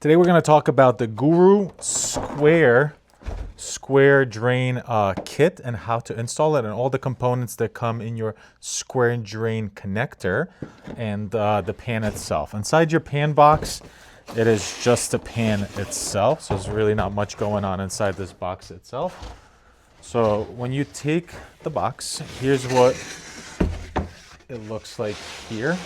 Today we're going to talk about the Guru square drain kit and how to install it and all the components that come in your square drain connector and the pan itself. Inside your pan box, it is just the pan itself, so there's really not much going on inside this box itself. So when you take the box, here's what it looks like here.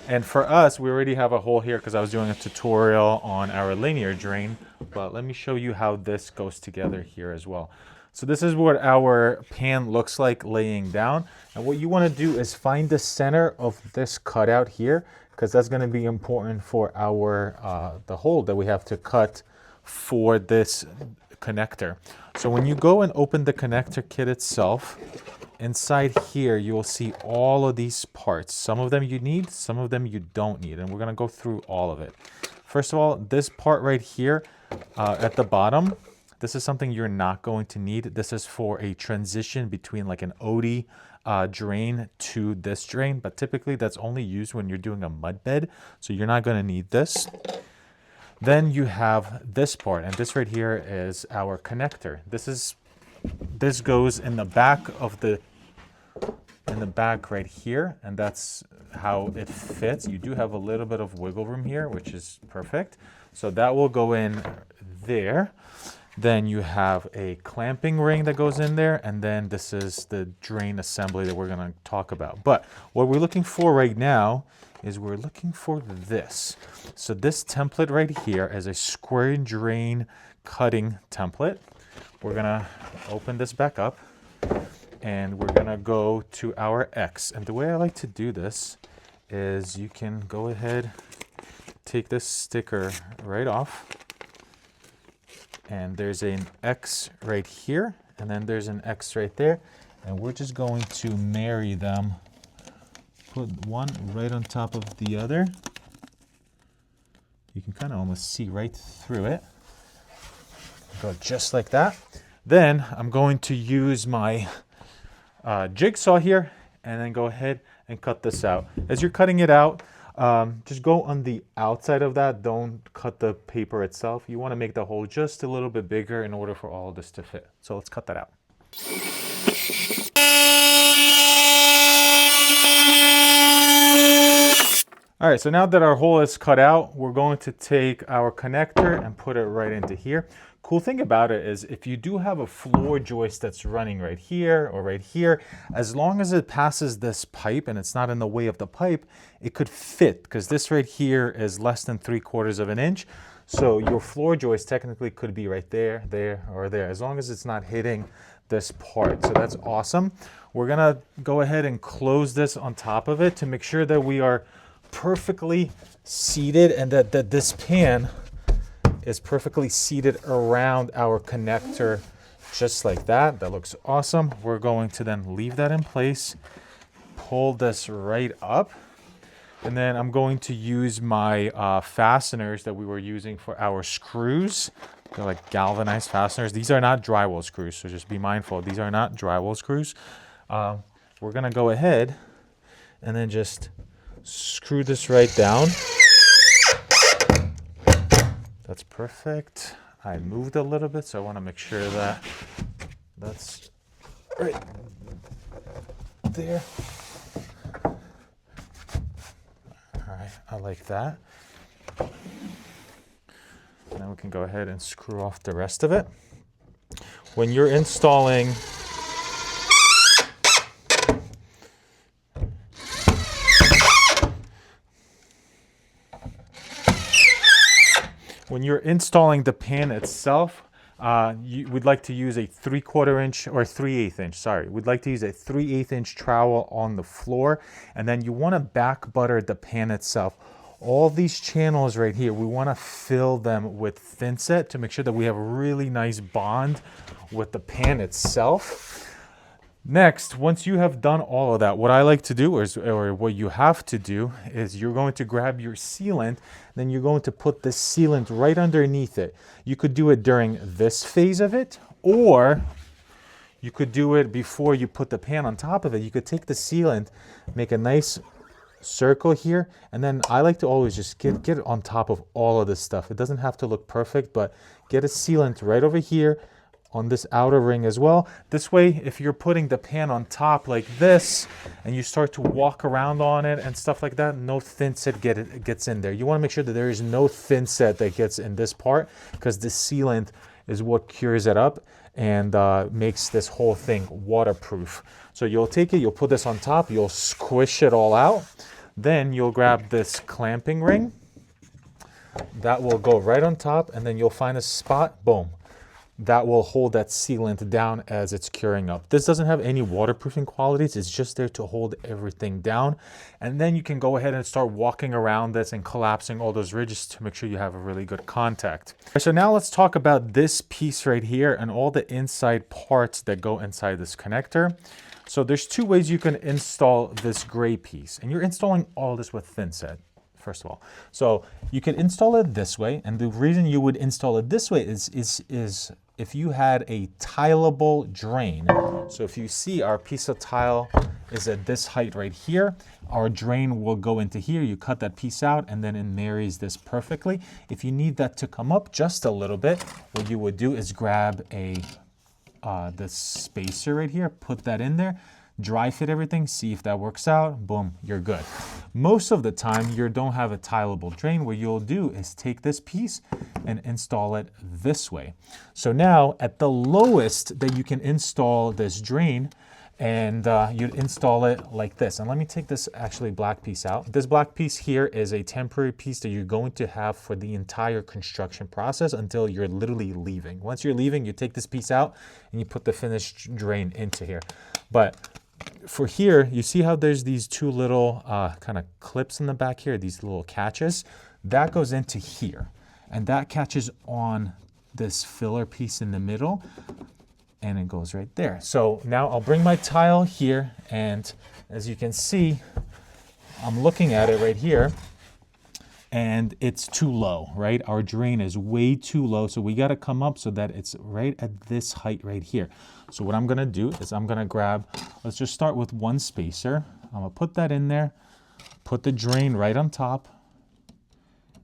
And for us, we already have a hole here because I was doing a tutorial on our linear drain, but let me show you how this goes together here as well. So this is what our pan looks like laying down. And what you want to do is find the center of this cutout here, because that's going to be important for our the hole that we have to cut for this connector. So when you go and open the connector kit itself, inside here you will see all of these parts. Some of them you need, some of them you don't need, and we're going to go through all of it. First of all, this part right here at the bottom, this is something you're not going to need. This is for a transition between like an OD drain to this drain, but typically that's only used when you're doing a mud bed, so you're not going to need this. Then you have this part, and this right here is our connector. This goes in the back of right here, and that's how it fits. You do have a little bit of wiggle room here, which is perfect. So that will go in there. Then you have a clamping ring that goes in there, and then this is the drain assembly that we're going to talk about. But what we're looking for right now is we're looking for this. So this template right here is a square drain cutting template. We're gonna open this back up and we're gonna go to our X. And the way I like to do this is you can go ahead, take this sticker right off, and there's an X right here, and then there's an X right there, and we're just going to marry them. Put one right on top of the other. You can kind of almost see right through it. Go just like that. Then I'm going to use my jigsaw here and then go ahead and cut this out. As you're cutting it out, just go on the outside of that. Don't cut the paper itself. You want to make the hole just a little bit bigger in order for all of this to fit. So let's cut that out. All right, so now that our hole is cut out, we're going to take our connector and put it right into here. Cool thing about it is if you do have a floor joist that's running right here or right here, as long as it passes this pipe and it's not in the way of the pipe, it could fit, because this right here is less than 3/4 of an inch. So your floor joist technically could be right there, there, or there, as long as it's not hitting this part. So that's awesome. We're gonna go ahead and close this on top of it to make sure that we are perfectly seated and that this pan is perfectly seated around our connector, just like that. That looks awesome. We're going to then leave that in place, pull this right up, and then I'm going to use my fasteners that we were using for our screws. They're like galvanized fasteners. These are not drywall screws, so just be mindful. These are not drywall screws. We're gonna go ahead and then just screw this right down. That's perfect. I moved a little bit, so I want to make sure that that's right there. All right, I like that. Now we can go ahead and screw off the rest of it. When you're installing the pan itself, you would like to use a 3/4 inch or 3/8 inch, sorry. We'd like to use a 3/8 inch trowel on the floor, and then you want to back butter the pan itself. All these channels right here, we want to fill them with thinset to make sure that we have a really nice bond with the pan itself. Next, once you have done all of that, what I like to do is, or what you have to do is you're going to grab your sealant, then you're going to put the sealant right underneath it. You could do it during this phase of it, or you could do it before you put the pan on top of it. You could take the sealant, make a nice circle here, and then I like to always just get it on top of all of this stuff. It doesn't have to look perfect, but get a sealant right over here on this outer ring as well. This way, if you're putting the pan on top like this and you start to walk around on it and stuff like that, no thin set gets in there. You want to make sure that there is no thin set that gets in this part, because the sealant is what cures it up and makes this whole thing waterproof. So you'll take it, you'll put this on top, you'll squish it all out. Then you'll grab this clamping ring. That will go right on top, and then you'll find a spot, boom. That will hold that sealant down as it's curing up. This doesn't have any waterproofing qualities. It's just there to hold everything down. And then you can go ahead and start walking around this and collapsing all those ridges to make sure you have a really good contact. So now let's talk about this piece right here and all the inside parts that go inside this connector. So there's two ways you can install this gray piece, and you're installing all this with thin set. First of all, so you can install it this way, and the reason you would install it this way is if you had a tileable drain. So if you see our piece of tile is at this height right here, our drain will go into here. You cut that piece out, and then it marries this perfectly. If you need that to come up just a little bit, what you would do is grab this spacer right here, put that in there, dry fit everything, see if that works out, boom, you're good. Most of the time you don't have a tileable drain. What you'll do is take this piece and install it this way. So now at the lowest that you can install this drain, and you'd install it like this. And let me take this actually black piece out. This black piece here is a temporary piece that you're going to have for the entire construction process until you're literally leaving. Once you're leaving, you take this piece out and you put the finished drain into here. But for here, you see how there's these two little kind of clips in the back here, these little catches? That goes into here, and that catches on this filler piece in the middle, and it goes right there. So now I'll bring my tile here, and as you can see, I'm looking at it right here, and it's too low, right? Our drain is way too low, so we got to come up so that it's right at this height right here. So what I'm going to do is I'm going to grab, let's just start with one spacer. I'm going to put that in there, put the drain right on top,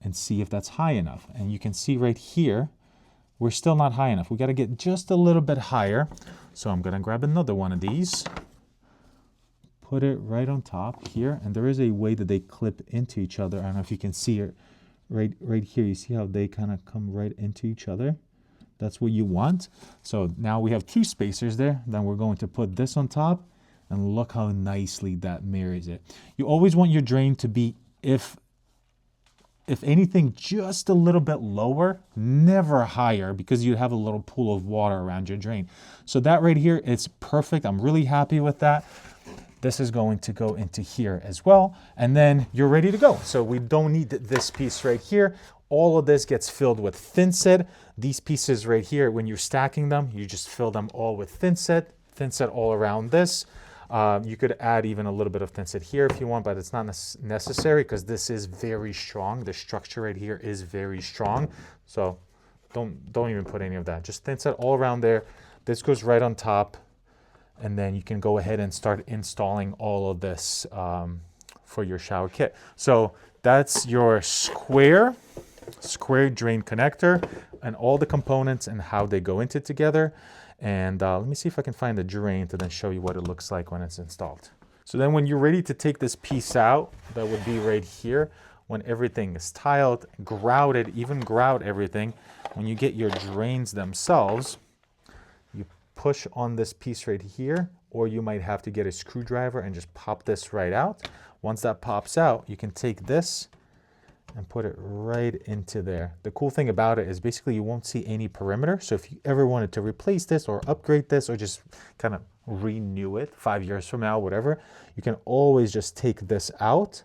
and see if that's high enough. And you can see right here, we're still not high enough. We got to get just a little bit higher. So I'm going to grab another one of these, put it right on top here, and there is a way that they clip into each other. I don't know if you can see it right here. You see how they kind of come right into each other? That's what you want. So now we have two spacers there. Then we're going to put this on top, and look how nicely that marries it. You always want your drain to be, if anything, just a little bit lower, never higher, because you have a little pool of water around your drain. So that right here is perfect. I'm really happy with that. This is going to go into here as well, and then you're ready to go. So we don't need this piece right here. All of this gets filled with thin set. These pieces right here, when you're stacking them, you just fill them all with thin set all around this. You could add even a little bit of thin set here if you want, but it's not necessary because this is very strong. The structure right here is very strong. So don't even put any of that. Just thin set all around there. This goes right on top. And then you can go ahead and start installing all of this for your shower kit. So that's your square drain connector and all the components and how they go into together. And let me see if I can find the drain to then show you what it looks like when it's installed. So then when you're ready to take this piece out, that would be right here, when everything is tiled, grouted, even grout everything, when you get your drains themselves, you push on this piece right here, or you might have to get a screwdriver and just pop this right out. Once that pops out, you can take this and put it right into there. The cool thing about it is basically you won't see any perimeter. So if you ever wanted to replace this or upgrade this or just kind of renew it 5 years from now, whatever, you can always just take this out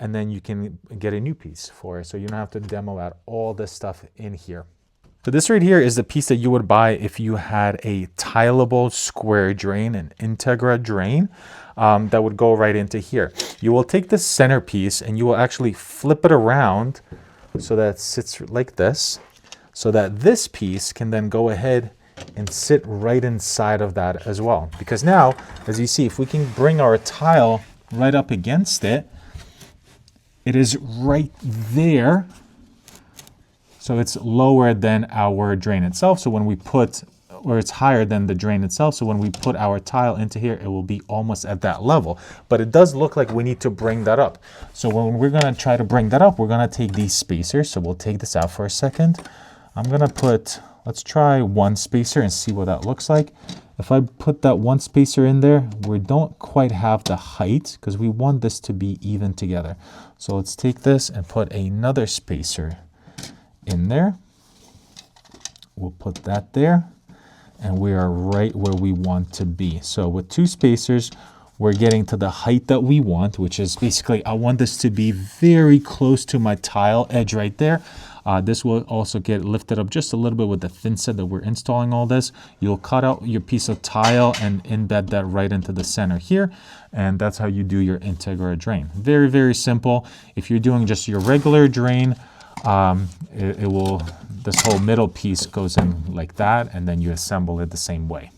and then you can get a new piece for it. So you don't have to demo out all this stuff in here. So this right here is the piece that you would buy if you had a tileable square drain, an Integra drain that would go right into here. You will take this centerpiece and you will actually flip it around so that it sits like this, so that this piece can then go ahead and sit right inside of that as well. Because now, as you see, if we can bring our tile right up against it, it is right there. So it's lower than our drain itself. So when we put, or it's higher than the drain itself. So when we put our tile into here, it will be almost at that level. But it does look like we need to bring that up. So when we're gonna try to bring that up, we're gonna take these spacers. So we'll take this out for a second. I'm gonna put, let's try one spacer and see what that looks like. If I put that one spacer in there, we don't quite have the height because we want this to be even together. So let's take this and put another spacer in there. We'll put that there. And we are right where we want to be. So with two spacers, we're getting to the height that we want, which is basically, I want this to be very close to my tile edge right there. This will also get lifted up just a little bit with the thin set that we're installing all this. You'll cut out your piece of tile and embed that right into the center here. And that's how you do your Integra drain. Very, very simple. If you're doing just your regular drain, this whole middle piece goes in like that, and then you assemble it the same way.